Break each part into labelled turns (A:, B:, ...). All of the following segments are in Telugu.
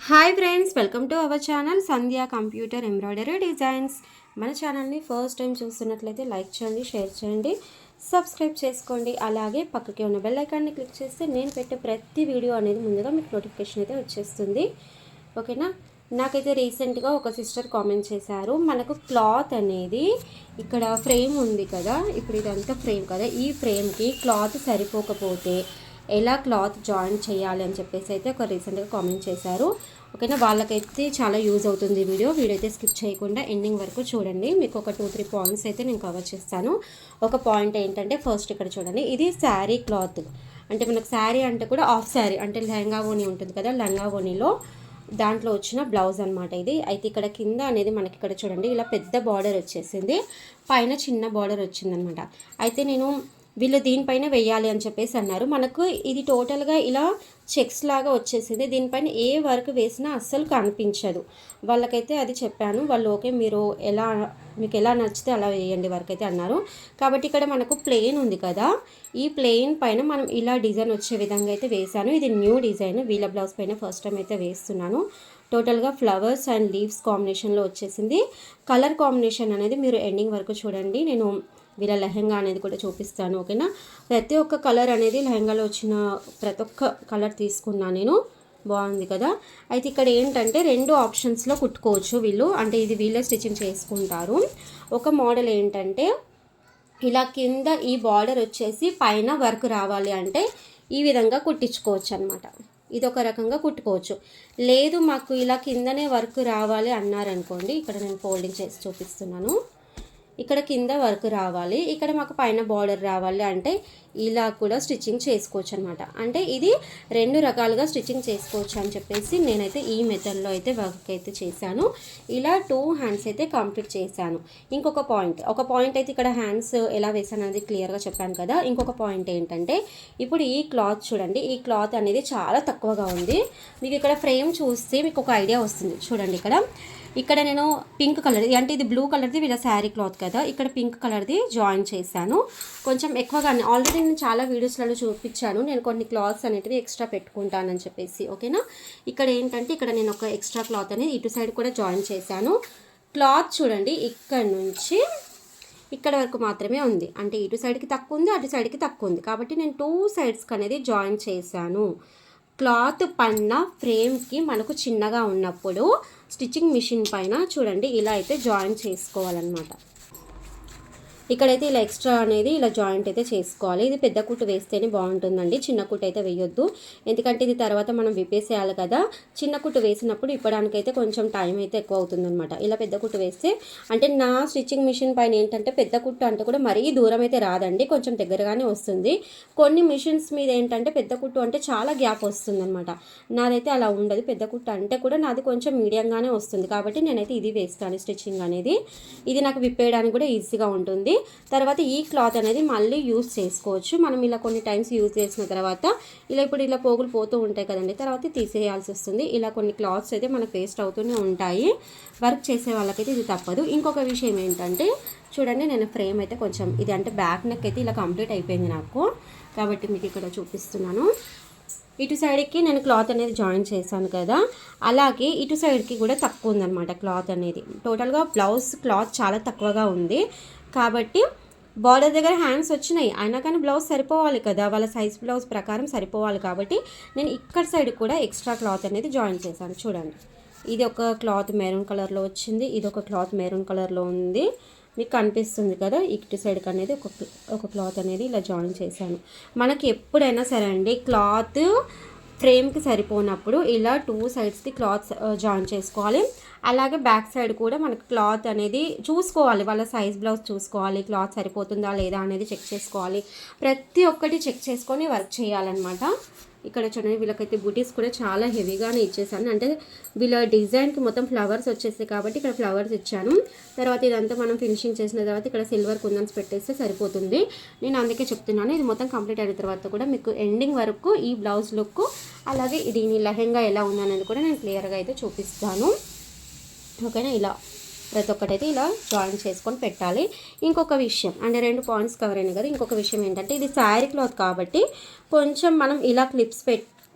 A: Hi friends, welcome to our channel Sandhya computer embroidery designs. మన ఛానల్ని ఫస్ట్ టైం చూస్తున్నట్లయితే లైక్ చేయండి, షేర్ చేయండి, సబ్స్క్రైబ్ చేసుకోండి. అలాగే పక్కకి ఉన్న బెల్ ఐకాన్ని క్లిక్ చేస్తే నేను పెట్టే ప్రతి వీడియో అనేది ముందుగా మీకు నోటిఫికేషన్ అయితే వచ్చేస్తుంది. ఓకేనా. నాకైతే రీసెంట్గా ఒక సిస్టర్ కామెంట్ చేశారు, మనకు క్లాత్ అనేది ఇక్కడ ఫ్రేమ్ ఉంది కదా, ఇప్పుడు ఇదంతా ఫ్రేమ్ కదా, ఈ ఫ్రేమ్కి క్లాత్ సరిపోకపోతే ఎలా క్లాత్ జాయిన్ చేయాలి అని చెప్పేసి అయితే ఒక రీసెంట్గా కామెంట్ చేశారు. ఓకేనా, వాళ్ళకైతే చాలా యూజ్ అవుతుంది వీడియో అయితే స్కిప్ చేయకుండా ఎండింగ్ వరకు చూడండి. మీకు ఒక 2-3 పాయింట్స్ అయితే నేను కవర్ చేస్తాను. ఒక పాయింట్ ఏంటంటే, ఫస్ట్ ఇక్కడ చూడండి, ఇది శారీ క్లాత్. అంటే మనకు శారీ అంటే కూడా హాఫ్ శారీ అంటే లెహంగా ఓని ఉంటుంది కదా, లెహంగా ఓనీలో దాంట్లో వచ్చిన బ్లౌజ్ అనమాట ఇది. అయితే ఇక్కడ కింద అనేది మనకి ఇక్కడ చూడండి ఇలా పెద్ద బార్డర్ వచ్చేసింది, పైన చిన్న బార్డర్ వచ్చిందనమాట. అయితే నేను వీళ్ళు దీనిపైన వేయాలి అని చెప్పేసి అన్నారు. మనకు ఇది టోటల్గా ఇలా చెక్స్ లాగా వచ్చేసింది, దీనిపైన ఏ వర్క్ వేసినా అస్సలు కనిపించదు. వాళ్ళకైతే అది చెప్పాను, వాళ్ళు ఓకే మీరు మీకు ఎలా నచ్చితే అలా వేయండి వర్క్ అయితే అన్నారు. కాబట్టి ఇక్కడ మనకు ప్లెయిన్ ఉంది కదా, ఈ ప్లెయిన్ పైన మనం ఇలా డిజైన్ వచ్చే విధంగా అయితే వేసాను. ఇది న్యూ డిజైన్, వీళ్ళ బ్లౌజ్ పైన ఫస్ట్ టైం అయితే వేస్తున్నాను. టోటల్గా ఫ్లవర్స్ అండ్ లీవ్స్ కాంబినేషన్లో వచ్చేసింది. కలర్ కాంబినేషన్ అనేది మీరు ఎండింగ్ వరకు చూడండి, నేను వీళ్ళ లెహంగా అనేది కూడా చూపిస్తాను. ఓకేనా, ప్రతి ఒక్క కలర్ అనేది లెహంగాలో వచ్చిన ప్రతి ఒక్క కలర్ తీసుకున్నాను నేను. బాగుంది కదా. అయితే ఇక్కడ ఏంటంటే 2 ఆప్షన్స్లో కుట్టుకోవచ్చు వీళ్ళు, అంటే ఇది వీళ్ళే స్టిచ్చింగ్ చేసుకుంటారు. ఒక మోడల్ ఏంటంటే ఇలా కింద ఈ బార్డర్ వచ్చేసి పైన వర్క్ రావాలి అంటే ఈ విధంగా కుట్టించుకోవచ్చు అనమాట. ఇది ఒక రకంగా కుట్టుకోవచ్చు. లేదు మాకు ఇలా కిందనే వర్క్ రావాలి అన్నారనుకోండి, ఇక్కడ నేను ఫోల్డింగ్ చేసి చూపిస్తున్నాను. ఇక్కడ కింద వర్క్ రావాలి, ఇక్కడ మాకు పైన బార్డర్ రావాలి అంటే ఇలా కూడా స్టిచ్చింగ్ చేసుకోవచ్చు అనమాట. అంటే ఇది 2 రకాలుగా స్టిచ్చింగ్ చేసుకోవచ్చు అని చెప్పేసి నేనైతే ఈ మెథడ్లో అయితే వర్క్ అయితే చేశాను. ఇలా 2 హ్యాండ్స్ అయితే కంప్లీట్ చేశాను. ఇంకొక పాయింట్ అయితే ఇక్కడ హ్యాండ్స్ ఎలా వేసాను అనేది క్లియర్గా చెప్పాను కదా. ఇంకొక పాయింట్ ఏంటంటే, ఇప్పుడు ఈ క్లాత్ చూడండి, ఈ క్లాత్ అనేది చాలా తక్కువగా ఉంది. మీకు ఇక్కడ ఫ్రేమ్ చూస్తే మీకు ఒక ఐడియా వస్తుంది. చూడండి ఇక్కడ నేను పింక్ కలర్, అంటే ఇది బ్లూ కలర్ది వీళ్ళ శారీ క్లాత్ కదా, ఇక్కడ పింక్ కలర్ది జాయిన్ చేశాను. కొంచెం ఎక్కువగానే ఆల్రెడీ నేను చాలా వీడియోస్లలో చూపించాను, నేను కొన్ని క్లాత్స్ అనేటివి ఎక్స్ట్రా పెట్టుకుంటానని చెప్పేసి. ఓకేనా, ఇక్కడ ఏంటంటే ఇక్కడ నేను ఒక ఎక్స్ట్రా క్లాత్ అనేది ఇటు సైడ్ కూడా జాయిన్ చేశాను. క్లాత్ చూడండి ఇక్కడ నుంచి ఇక్కడ వరకు మాత్రమే ఉంది, అంటే ఇటు సైడ్కి తక్కువ ఉంది, అటు సైడ్కి తక్కువ ఉంది, కాబట్టి నేను 2 సైడ్స్కి అనేది జాయిన్ చేశాను. క్లాత్ పైన ఫ్రేమ్కి మనకు చిన్నగా ఉన్నప్పుడు స్టిచ్చింగ్ మిషన్ పైన చూడండి ఇలా అయితే జాయిన్ చేసుకోవాలన్నమాట. ఇక్కడైతే ఇలా ఎక్స్ట్రా అనేది ఇలా జాయింట్ అయితే చేసుకోవాలి. ఇది పెద్ద కుట్టు వేస్తేనే బాగుంటుందండి, చిన్న కుట్టు అయితే వేయొద్దు, ఎందుకంటే ఇది తర్వాత మనం విప్పేసేయాలి కదా. చిన్న కుట్టు వేసినప్పుడు ఇప్పడానికైతే కొంచెం టైం అయితే ఎక్కువ అవుతుందన్నమాట. ఇలా పెద్ద కుట్టు వేస్తే, అంటే నా స్టిచ్చింగ్ మిషన్ పైన ఏంటంటే పెద్ద కుట్టు అంటే కూడా మరీ దూరం అయితే రాదండి, కొంచెం దగ్గరగానే వస్తుంది. కొన్ని మిషన్స్ మీద ఏంటంటే పెద్ద కుట్టు అంటే చాలా గ్యాప్ వస్తుందన్నమాట. నాదైతే అలా ఉండదు, పెద్ద కుట్టు అంటే కూడా నాది కొంచెం మీడియంగానే వస్తుంది. కాబట్టి నేనైతే ఇది వేస్తాను స్టిచ్చింగ్ అనేది, ఇది నాకు విప్పేయడానికి కూడా ఈజీగా ఉంటుంది. తర్వాత ఈ క్లాత్ అనేది మళ్ళీ యూజ్ చేసుకోవచ్చు. మనం ఇలా కొన్ని టైమ్స్ యూజ్ చేసిన తర్వాత ఇప్పుడు ఇలా పోగులు పోతూ ఉంటాయి కదండి, తర్వాత తీసేయాల్సి వస్తుంది. ఇలా కొన్ని క్లాత్స్ అయితే మనకు వేస్ట్ అవుతూనే ఉంటాయి. వర్క్ చేసే వాళ్ళకైతే ఇది తప్పదు. ఇంకొక విషయం ఏంటంటే చూడండి, నేను ఫ్రేమ్ అయితే కొంచెం ఇది అంటే బ్యాక్ నెక్ అయితే ఇలా కంప్లీట్ అయిపోయింది నాకు, కాబట్టి మీకు ఇక్కడ చూపిస్తున్నాను. ఇటు సైడ్కి నేను క్లాత్ అనేది జాయిన్ చేశాను కదా, అలాగే ఇటు సైడ్కి కూడా తక్కువ ఉందన్నమాట క్లాత్ అనేది. టోటల్గా బ్లౌజ్ క్లాత్ చాలా తక్కువగా ఉంది, కాబట్టి బార్డర్ దగ్గర హ్యాండ్స్ వచ్చినాయి అయినా కానీ బ్లౌజ్ సరిపోవాలి కదా, వాళ్ళ సైజ్ బ్లౌజ్ ప్రకారం సరిపోవాలి. కాబట్టి నేను ఇక్కడ సైడ్ కూడా ఎక్స్ట్రా క్లాత్ అనేది జాయిన్ చేశాను. చూడండి, ఇది ఒక క్లాత్ మెరూన్ కలర్లో వచ్చింది, ఇది ఒక క్లాత్ మెరూన్ కలర్లో ఉంది, మీకు కనిపిస్తుంది కదా. ఇటు సైడ్కి అనేది ఒక క్లాత్ అనేది ఇలా జాయిన్ చేశాను. మనకి ఎప్పుడైనా సరే అండి, క్లాత్ ఫ్రేమ్కి సరిపోనప్పుడు ఇలా 2 సైడ్స్కి క్లాత్ జాయిన్ చేసుకోవాలి. అలాగే బ్యాక్ సైడ్ కూడా మనకు క్లాత్ అనేది చూసుకోవాలి, వాళ్ళ సైజ్ బ్లౌజ్ చూసుకోవాలి, క్లాత్ సరిపోతుందా లేదా అనేది చెక్ చేసుకోవాలి. ప్రతి ఒక్కటి చెక్ చేసుకొని వర్క్ చేయాలన్నమాట. ఇక్కడ చూడండి, వీళ్ళకైతే బూటీస్ కూడా చాలా హెవీగానే ఇచ్చేసాను, అంటే వీళ్ళ డిజైన్కి మొత్తం ఫ్లవర్స్ వచ్చేసాయి కాబట్టి ఇక్కడ ఫ్లవర్స్ ఇచ్చాను. తర్వాత ఇదంతా మనం ఫినిషింగ్ చేసిన తర్వాత ఇక్కడ సిల్వర్ కుందన్స్ పెట్టేస్తే సరిపోతుంది. నేను అందుకే చెప్తున్నాను, ఇది మొత్తం కంప్లీట్ అయిన తర్వాత కూడా మీకు ఎండింగ్ వరకు ఈ బ్లౌజ్ లుక్ అలాగే దీని లెహంగా ఎలా ఉందనేది కూడా నేను క్లియర్గా అయితే చూపిస్తాను. ఓకేనా, ఇలా ప్రతి ఒక్కటైతే ఇలా జాయిన్ చేసుకొని పెట్టాలి. ఇంకొక విషయం, అంటే 2 పాయింట్స్ కవర్ అయినాయి కదా, ఇంకొక విషయం ఏంటంటే ఇది శారీ క్లాత్ కాబట్టి కొంచెం మనం ఇలా క్లిప్స్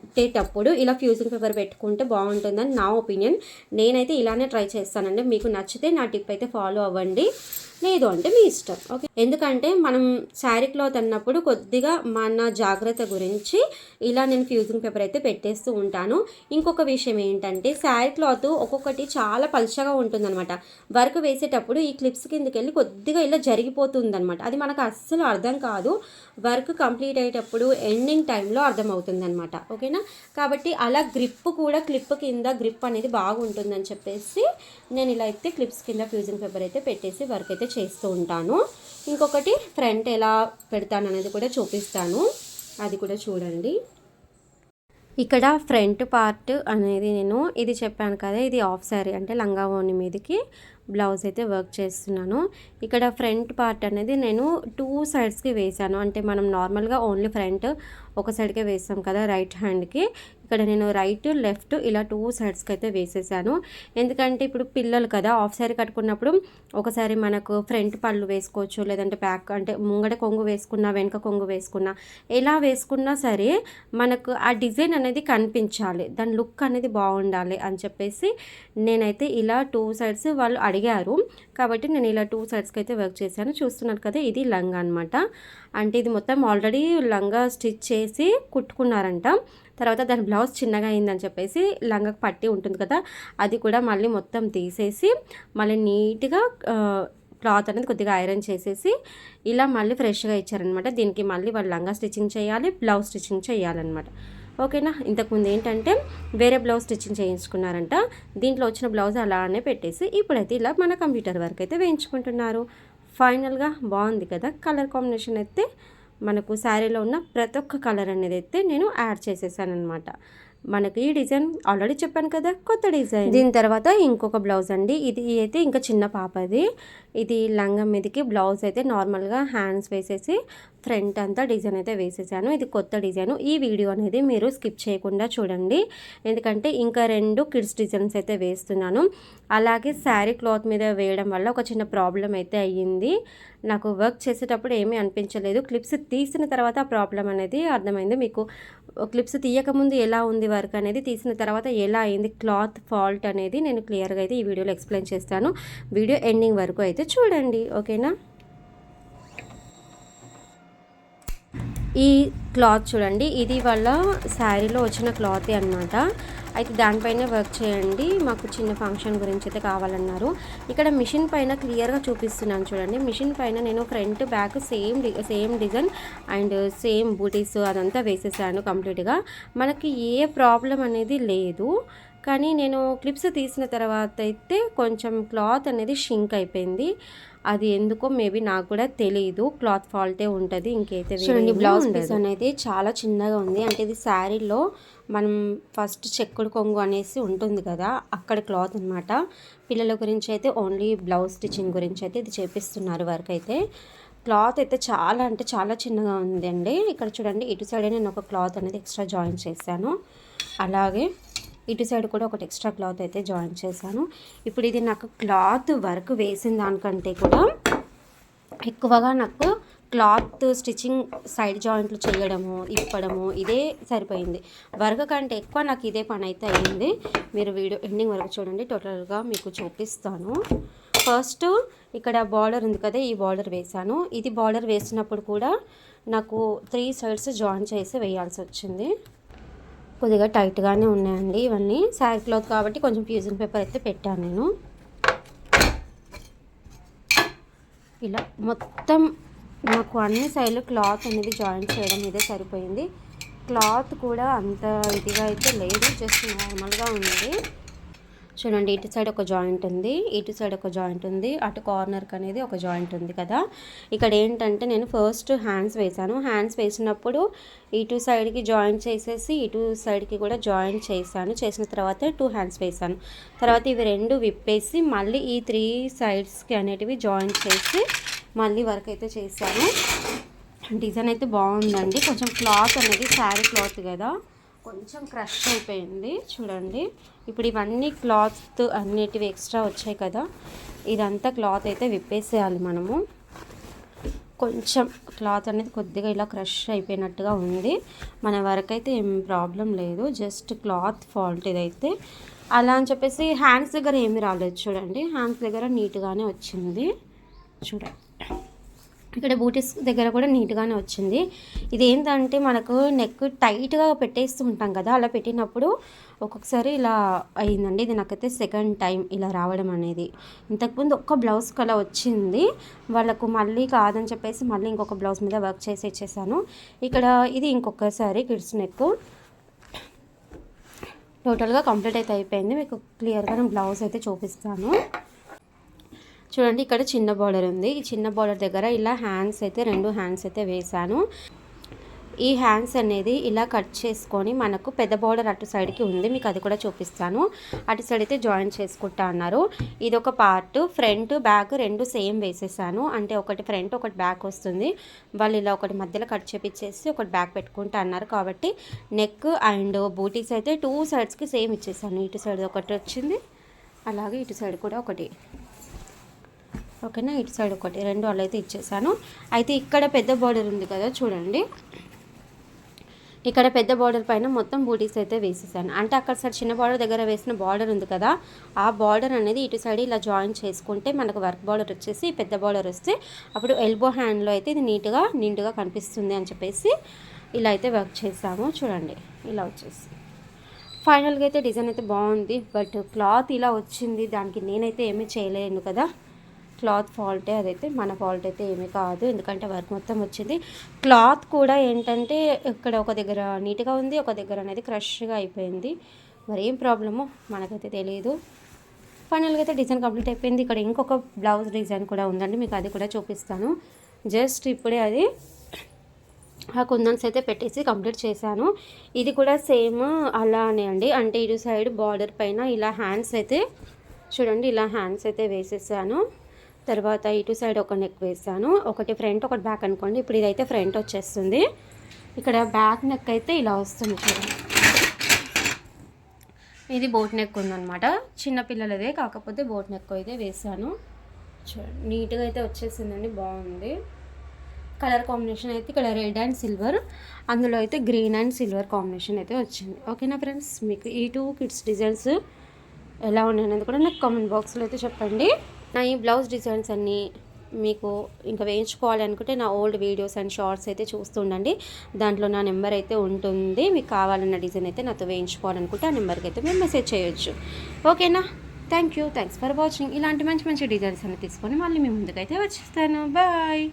A: పెట్టేటప్పుడు ఇలా ఫ్యూజింగ్ పేపర్ పెట్టుకుంటే బాగుంటుందని నా ఒపీనియన్. నేనైతే ఇలానే ట్రై చేస్తానండి. మీకు నచ్చితే నా టిప్ అయితే ఫాలో అవ్వండి, లేదు అంటే మీ ఇష్టం. ఓకే, ఎందుకంటే మనం శారీ క్లాత్ అన్నప్పుడు కొద్దిగా మన జాగ్రత్త గురించి ఇలా నేను ఫ్యూజింగ్ పేపర్ అయితే పెట్టేస్తూ ఉంటాను. ఇంకొక విషయం ఏంటంటే శారీ క్లాత్ ఒక్కొక్కటి చాలా పలుచగా ఉంటుందన్నమాట. వర్క్ వేసేటప్పుడు ఈ క్లిప్స్ కిందకి వెళ్ళి కొద్దిగా ఇలా జరిగిపోతుందన్నమాట. అది మనకు అస్సలు అర్థం కాదు. వర్క్ కంప్లీట్ అయ్యేటప్పుడు ఎండింగ్ టైంలో అర్థమవుతుంది అనమాట. ఓకేనా, కాబట్టి అలా గ్రిప్ కూడా క్లిప్ కింద గ్రిప్ అనేది బాగుంటుందని చెప్పేసి నేను ఇలా అయితే క్లిప్స్ కింద ఫ్యూజింగ్ పేపర్ అయితే పెట్టేసి వర్క్ అయితే చేస్తూ ఉంటాను. ఇంకొకటి ఫ్రంట్ ఎలా పెడతాను అనేది కూడా చూపిస్తాను, అది కూడా చూడండి. ఇక్కడ ఫ్రంట్ పార్ట్ అనేది నేను ఇది చెప్పాను కదా, ఇది ఆఫ్ శారీ అంటే లంగా ఓని మీదకి బ్లౌజ్ అయితే వర్క్ చేస్తున్నాను. ఇక్కడ ఫ్రంట్ పార్ట్ అనేది నేను 2 సైడ్స్కి వేసాను. అంటే మనం నార్మల్గా ఓన్లీ ఫ్రంట్ ఒక సైడ్కే వేసాం కదా రైట్ హ్యాండ్కి. ఇక్కడ నేను రైట్ లెఫ్ట్ ఇలా 2 సైడ్స్కి అయితే వేసేసాను. ఎందుకంటే ఇప్పుడు పిల్లలు కదా, ఆఫ్ శారీ కట్టుకున్నప్పుడు ఒకసారి మనకు ఫ్రంట్ పళ్ళు వేసుకోవచ్చు, లేదంటే బ్యాక్ అంటే ముంగడ కొంగు వేసుకున్నా వెనక కొంగు వేసుకున్నా ఎలా వేసుకున్నా సరే మనకు ఆ డిజైన్ అనేది కనిపించాలి, దాని లుక్ అనేది బాగుండాలి అని చెప్పేసి నేనైతే ఇలా 2 సైడ్స్ వాళ్ళు అడిగారు కాబట్టి నేను ఇలా 2 సైడ్స్కి అయితే వర్క్ చేశాను. చూస్తున్నారు కదా, ఇది లంగా అనమాట. అంటే ఇది మొత్తం ఆల్రెడీ లంగా స్టిచ్ చేసి కుట్టుకున్నారంట. తర్వాత దాని బ్లౌజ్ చిన్నగా అయిందని చెప్పేసి లంగాకు పట్టి ఉంటుంది కదా, అది కూడా మళ్ళీ మొత్తం తీసేసి మళ్ళీ నీట్గా క్లాత్ అనేది కొద్దిగా ఐరన్ చేసేసి ఇలా మళ్ళీ ఫ్రెష్గా ఇచ్చారనమాట. దీనికి మళ్ళీ వాళ్ళు లంగా స్టిచ్చింగ్ చేయాలి, బ్లౌజ్ స్టిచ్చింగ్ చేయాలన్నమాట. ఓకేనా, ఇంతకుముందు ఏంటంటే వేరే బ్లౌజ్ స్టిచ్చింగ్ చేయించుకున్నారంట. దీంట్లో వచ్చిన బ్లౌజ్ అలానే పెట్టేసి ఇప్పుడైతే ఇలా మన కంప్యూటర్ వర్క్ అయితే వేయించుకుంటున్నారు. ఫైనల్గా బాగుంది కదా. కలర్ కాంబినేషన్ అయితే మనకు శారీలో ఉన్న ప్రతి ఒక్క కలర్ అనేది అయితే నేను యాడ్ చేసేసాను అనమాట. మనకి ఈ డిజైన్ ఆల్రెడీ చెప్పాను కదా, కొత్త డిజైన్. దీని తర్వాత ఇంకొక బ్లౌజ్ అండి, ఇది అయితే ఇంకా చిన్న పాపది. ఇది లంగం మీదకి బ్లౌజ్ అయితే నార్మల్గా హ్యాండ్స్ వేసేసి ఫ్రంట్ అంతా డిజైన్ అయితే వేసేసాను. ఇది కొత్త డిజైన్. ఈ వీడియో అనేది మీరు స్కిప్ చేయకుండా చూడండి, ఎందుకంటే ఇంకా 2 కిడ్స్ డిజైన్స్ అయితే వేస్తున్నాను. అలాగే శారీ క్లాత్ మీద వేయడం వల్ల ఒక చిన్న ప్రాబ్లం అయితే అయ్యింది. నాకు వర్క్ చేసేటప్పుడు ఏమీ అనిపించలేదు, క్లిప్స్ తీసిన తర్వాత ఆ ప్రాబ్లం అనేది అర్థమైంది. మీకు క్లిప్స్ తీయకముందు ఎలా ఉంది వర్క్ అనేది, తీసిన తర్వాత ఎలా అయింది క్లాత్ ఫాల్ట్ అనేది నేను క్లియర్గా అయితే ఈ వీడియోలో ఎక్స్ప్లెయిన్ చేస్తాను. వీడియో ఎండింగ్ వరకు అయితే చూడండి, ఓకేనా. ఈ క్లాత్ చూడండి, ఇది వాళ్ళ శారీలో వచ్చిన క్లాత్ అన్నమాట. అయితే దానిపైన వర్క్ చేయండి, మాకు చిన్న ఫంక్షన్ గురించి అయితే కావాలన్నారు. ఇక్కడ మిషన్ పైన క్లియర్గా చూపిస్తున్నాను చూడండి. మిషన్ పైన నేను front back same design and same బూటీస్ అదంతా వేసేసాను కంప్లీట్గా. మనకి ఏ ప్రాబ్లం అనేది లేదు. కానీ నేను క్లిప్స్ తీసిన తర్వాత అయితే కొంచెం క్లాత్ అనేది షింక్ అయిపోయింది. అది ఎందుకో మేబీ నాకు కూడా తెలియదు, క్లాత్ ఫాల్టే ఉంటుంది, ఇంకైతే చూడండి. బ్లౌజ్ పీస్ అనేది చాలా చిన్నగా ఉంది. అంటే ఇది శారీలో మనం ఫస్ట్ చెక్కుడు కొంగు అనేసి ఉంటుంది కదా, అక్కడ క్లాత్ అనమాట. పిల్లల గురించి అయితే ఓన్లీ బ్లౌజ్ స్టిచ్చింగ్ గురించి అయితే ఇది చేపిస్తున్నారు వర్క్ అయితే. క్లాత్ అయితే చాలా అంటే చాలా చిన్నగా ఉందండి. ఇక్కడ చూడండి, ఇటు సైడ్ నేను ఒక క్లాత్ అనేది ఎక్స్ట్రా జాయిన్ చేశాను, అలాగే ఇటు సైడ్ కూడా ఒకటి ఎక్స్ట్రా క్లాత్ అయితే జాయిన్ చేశాను. ఇప్పుడు ఇది నాకు క్లాత్ వర్క్ వేసిన దానికంటే కూడా ఎక్కువగా నాకు క్లాత్ స్టిచ్చింగ్ సైడ్ జాయింట్లు చేయడము ఇప్పడము ఇదే సరిపోయింది. వర్క్ కంటే ఎక్కువ నాకు ఇదే పని అయితే అయ్యింది. మీరు వీడియో ఎండింగ్ వరకు చూడండి, టోటల్గా మీకు చూపిస్తాను. ఫస్ట్ ఇక్కడ బార్డర్ ఉంది కదా, ఈ బార్డర్ వేసాను. ఇది బార్డర్ వేసినప్పుడు కూడా నాకు 3 సైడ్స్ జాయిన్ చేసి వేయాల్సి వచ్చింది. కొద్దిగా టైట్గానే ఉన్నాయండి ఇవన్నీ. శారీ క్లాత్ కాబట్టి కొంచెం ఫ్యూజింగ్ పేపర్ అయితే పెట్టాను నేను. ఇలా మొత్తం నాకు అన్ని సైడ్లు క్లాత్ అనేది జాయిన్ చేయడం ఇదే సరిపోయింది. క్లాత్ కూడా అంత ఇదిగా అయితే లేదు, జస్ట్ నార్మల్గా ఉంది. చూడండి, ఇటు సైడ్ ఒక జాయింట్ ఉంది, ఇటు సైడ్ ఒక జాయింట్ ఉంది, అటు కార్నర్కి అనేది ఒక జాయింట్ ఉంది కదా. ఇక్కడ ఏంటంటే నేను ఫస్ట్ హ్యాండ్స్ వేసాను. హ్యాండ్స్ వేసినప్పుడు ఇటు సైడ్కి జాయింట్ చేసేసి ఇటు సైడ్కి కూడా జాయింట్ చేశాను. చేసిన తర్వాత 2 హ్యాండ్స్ వేసాను. తర్వాత ఇవి 2 విప్పేసి మళ్ళీ ఈ 3 సైడ్స్కి అనేటివి జాయింట్ చేసి మళ్ళీ వర్క్ అయితే చేశాను. డిజైన్ అయితే బాగుందండి. కొంచెం క్లాత్ అనేది శారీ క్లాత్ కదా, కొంచెం క్రష్ అయిపోయింది చూడండి. ఇప్పుడు ఇవన్నీ క్లాత్ అన్నిటివి ఎక్స్ట్రా వచ్చాయి కదా, ఇదంతా క్లాత్ అయితే విప్పేసేయాలి మనము. కొంచెం క్లాత్ అనేది కొద్దిగా ఇలా క్రష్ అయిపోయినట్టుగా ఉంది. మన వరకు అయితే ఏం ప్రాబ్లం లేదు, జస్ట్ క్లాత్ ఫాల్ట్ ఇదైతే. అలా అని చెప్పేసి హ్యాండ్స్ దగ్గర ఏమీ రాలేదు చూడండి, హ్యాండ్స్ దగ్గర నీట్గానే వచ్చింది చూడండి. ఇక్కడ బూటీస్ దగ్గర కూడా నీట్గానే వచ్చింది. ఇదేంటంటే మనకు నెక్ టైట్గా పెట్టేస్తూ ఉంటాం కదా, అలా పెట్టినప్పుడు ఒక్కొక్కసారి ఇలా అయిందండి. ఇది నాకైతే సెకండ్ టైం ఇలా రావడం అనేది. ఇంతకుముందు ఒక్క బ్లౌజ్కి అలా వచ్చింది, వాళ్ళకు మళ్ళీ కాదని చెప్పేసి మళ్ళీ ఇంకొక బ్లౌజ్ మీద వర్క్ చేసి ఇచ్చేసాను. ఇక్కడ ఇది ఇంకొకసారి కిడ్స్ నెక్ టోటల్గా కంప్లీట్ అయితే అయిపోయింది. మీకు క్లియర్గా నేను బ్లౌజ్ అయితే చూపిస్తాను చూడండి. ఇక్కడ చిన్న బార్డర్ ఉంది, ఈ చిన్న బార్డర్ దగ్గర ఇలా హ్యాండ్స్ అయితే 2 హ్యాండ్స్ అయితే వేసాను. ఈ హ్యాండ్స్ అనేది ఇలా కట్ చేసుకొని మనకు పెద్ద బార్డర్ అటు సైడ్కి ఉంది, మీకు అది కూడా చూపిస్తాను. అటు సైడ్ అయితే జాయిన్ చేసుకుంటా అన్నారు. ఇది ఒక పార్ట్, ఫ్రంట్ బ్యాక్ 2 సేమ్ వేసేసాను. అంటే ఒకటి ఫ్రంట్ ఒకటి బ్యాక్ వస్తుంది. వాళ్ళు ఇలా ఒకటి మధ్యలో కట్ చేపించేసి ఒకటి బ్యాక్ పెట్టుకుంటా అన్నారు. కాబట్టి నెక్ అండ్ బూటీస్ అయితే 2 సైడ్స్కి సేమ్ ఇచ్చేసాను. ఇటు సైడ్ ఒకటి వచ్చింది, అలాగే ఇటు సైడ్ కూడా ఒకటి. ఓకేనా, ఇటు సైడ్ ఒకటి, 2 అలా అయితే ఇచ్చేసాను. అయితే ఇక్కడ పెద్ద బార్డర్ ఉంది కదా చూడండి, ఇక్కడ పెద్ద బార్డర్ పైన మొత్తం బూటీస్ అయితే వేసేసాను. అంటే అక్కడ సైడ్ చిన్న బార్డర్ దగ్గర వేసిన బార్డర్ ఉంది కదా, ఆ బార్డర్ అనేది ఇటు సైడ్ ఇలా జాయిన్ చేసుకుంటే మనకు వర్క్ బార్డర్ వచ్చేసి పెద్ద బార్డర్ వస్తే అప్పుడు ఎల్బో హ్యాండ్లో అయితే ఇది నీట్గా కనిపిస్తుంది అని చెప్పేసి ఇలా అయితే వర్క్ చేసాము చూడండి. ఇలా వచ్చేసి ఫైనల్గా అయితే డిజైన్ అయితే బాగుంది. బట్ క్లాత్ ఇలా వచ్చింది, దానికి నేనైతే ఏమీ చేయలేను కదా, క్లాత్ ఫాల్టే, అదైతే మన ఫాల్ట్ అయితే ఏమీ కాదు, ఎందుకంటే వర్క్ మొత్తం వచ్చింది. క్లాత్ కూడా ఏంటంటే ఇక్కడ ఒక దగ్గర నీట్గా ఉంది, ఒక దగ్గర అనేది క్రష్గా అయిపోయింది. మరి ఏం ప్రాబ్లమో మనకైతే తెలియదు. ఫైనల్గా అయితే డిజైన్ కంప్లీట్ అయిపోయింది. ఇక్కడ ఇంకొక బ్లౌజ్ డిజైన్ కూడా ఉందండి, మీకు అది కూడా చూపిస్తాను. జస్ట్ ఇప్పుడే అది ఆ కుందన్స్ అయితే పెట్టేసి కంప్లీట్ చేశాను. ఇది కూడా సేమ్ అలానే అండి, అంటే ఇటు సైడ్ బార్డర్ పైన ఇలా హ్యాండ్స్ అయితే చూడండి, ఇలా హ్యాండ్స్ అయితే వేసేసాను. తర్వాత ఇటు సైడ్ ఒక నెక్ వేసాను, ఒకటి ఫ్రంట్ ఒకటి బ్యాక్ అనుకోండి. ఇప్పుడు ఇదైతే ఫ్రంట్ వచ్చేస్తుంది, ఇక్కడ బ్యాక్ నెక్ అయితే ఇలా వస్తుంది చూడండి. ఇది బోట్ నెక్ ఉందన్నమాట, చిన్నపిల్లలదే, కాకపోతే బోట్ నెక్ అయితే వేసాను చూడండి. నీట్గా అయితే వచ్చేసిందండి, బాగుంది. కలర్ కాంబినేషన్ అయితే ఇక్కడ రెడ్ అండ్ సిల్వర్, అందులో అయితే గ్రీన్ అండ్ సిల్వర్ కాంబినేషన్ అయితే వచ్చింది. ఓకేనా ఫ్రెండ్స్, మీకు ఈ 2 కిడ్స్ డిజైన్స్ ఎలా ఉన్నాయనేది కూడా నాకు కామెంట్ బాక్స్లో అయితే చెప్పండి. నా ఈ బ్లౌజ్ డిజైన్స్ అన్నీ మీకు ఇంకా వేయించుకోవాలి అనుకుంటే నా ఓల్డ్ వీడియోస్ అండ్ షార్ట్స్ అయితే చూస్తుండండి, దాంట్లో నా నెంబర్ అయితే ఉంటుంది. మీకు కావాలన్న డిజైన్ అయితే నాతో వేయించుకోవాలనుకుంటే ఆ నెంబర్కి అయితే మీరు మెసేజ్ చేయొచ్చు. ఓకేనా, థ్యాంక్స్ ఫర్ వాచింగ్. ఇలాంటి మంచి డిజైన్స్ అన్ని తీసుకొని మళ్ళీ మీ ముందుకైతే వచ్చేస్తాను. బాయ్.